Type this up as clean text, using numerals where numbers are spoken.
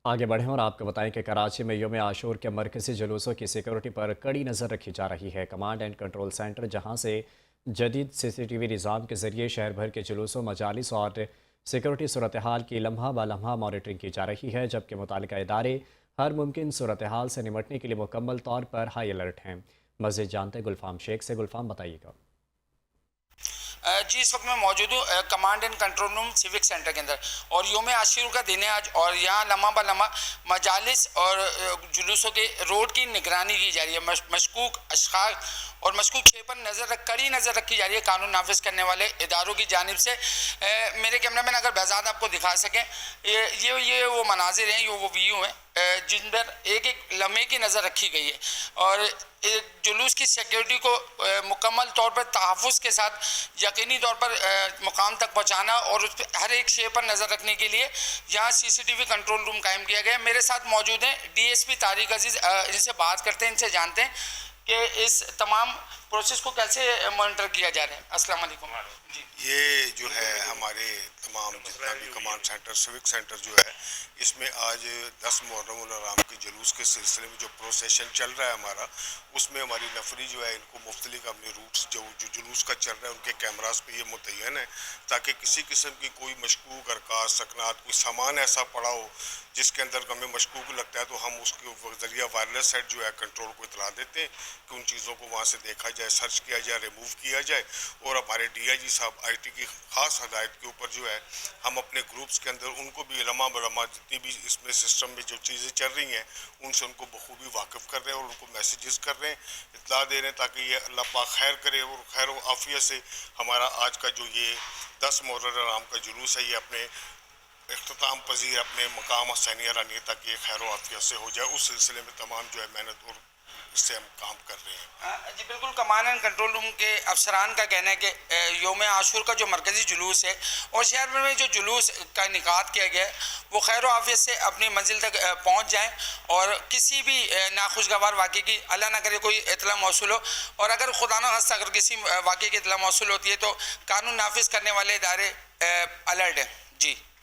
आगे बढ़ें और आपको बताएं कि कराची में यौम आशूर के मरकज़ी जुलूसों की सिक्योरिटी पर कड़ी नज़र रखी जा रही है। कमांड एंड कंट्रोल सेंटर जहां से जदीद CCTV निज़ाम के ज़रिए शहर भर के जुलूसों, मजालिस और सिक्योरिटी सूरत हाल की लम्हा ब लम्हा मॉनिटरिंग की जा रही है, जबकि मुतालिका इदारे हर मुमकिन सूरत हाल से निमटने के लिए मुकम्मल तौर पर हाई अलर्ट हैं। मज़ीद जानते गुलफाम शेख से। गुलफाम, बताइएगा। जी, इस वक्त मैं मौजूद हूँ command and control room civic centre के अंदर और योम आशूर का दिन है आज। और यहाँ लम्हा ब लम्हा मजालिस और जुलूसों के रोड की निगरानी की जा रही है। मशकूक अशखास और मशकूक शे पर कड़ी नज़र रखी जा रही है कानून नाफिज करने वाले इदारों की जानिब से। मेरे कैमरामैन अगर बेहजाद आपको दिखा सकें, ये वो मनाजिर हैं, ये वो व्यू हैं जिन पर एक एक लम्हे की नज़र रखी गई है। और जुलूस की सिक्योरिटी को मुकम्मल तौर पर तहफ़्फ़ुज़ के साथ यकीनी तौर पर मुकाम तक पहुँचाना और उस पर हर एक शे पर नज़र रखने के लिए यहाँ CCTV कंट्रोल रूम कायम किया गया है। मेरे साथ मौजूद हैं DSP तारिक अजीज़। इनसे बात करते हैं, इनसे जानते हैं कि इस तमाम प्रोसेस को कैसे मॉनिटर किया जा रहा है। अस्सलाम वालेकुम जी। ये जो है हमारे तमाम जितना भी कमांड सेंटर सिविक सेंटर जो है, इसमें आज 10 मुहर्रम उल हराम के जुलूस के सिलसिले में जो प्रोसेशन चल रहा है हमारा, उसमें हमारी नफरी जो है इनको मुख्तलिफ अपने रूट्स जो जुलूस का चल रहा है उनके कैमरास पे ये मुतय्यन है, ताकि किसी किस्म की कोई मशकूक अरकाज सकनात कोई सामान ऐसा पड़ा हो जिसके अंदर हमें मशकूक लगता है, तो हम उसके जरिए वायरलेस सेट जो है कंट्रोल को इतला देते हैं कि उन चीज़ों को वहाँ से देखा जाए, सर्च किया जाए, रिमूव किया जाए। और हमारे DIG साहब IT की ख़ास हदायत के ऊपर जो है हम अपने ग्रुप्स के अंदर उनको भी लम्हा बलम्हा जितनी भी इसमें सिस्टम में जो चीज़ें चल रही हैं उनसे उनको बखूबी वाकिफ़ कर रहे हैं और उनको मैसेजेस कर रहे हैं, इतला दे रहे हैं, ताकि ये अल्लाह पाक खैर करे और खैर व आफियत से हमारा आज का जो ये 10 मुहर्रम हराम का जुलूस है ये अपने इख्तिताम पजीर अपने मकाम सैनिया रानी तक ये खैर आफियत से हो जाए, उस सिलसिले में तमाम जो है मेहनत और इससे हम काम कर रहे हैं। जी बिल्कुल, कमांड एंड कंट्रोल रूम के अफसरान का कहना है कि यौम आशूर का जो मरकज़ी जुलूस है और शहर भर में जो जुलूस का इनेकाद किया गया है वो खैर आफियत से अपनी मंजिल तक पहुँच जाएँ और किसी भी नाखुशगवार वाक़े की अल्लाह ना करे कोई इतला मौसूल हो। और अगर खुदा न खास्ता अगर किसी वाक़े की इतला मौसूल होती है तो कानून नाफिज करने वाले इदारे अलर्ट हैं। जी।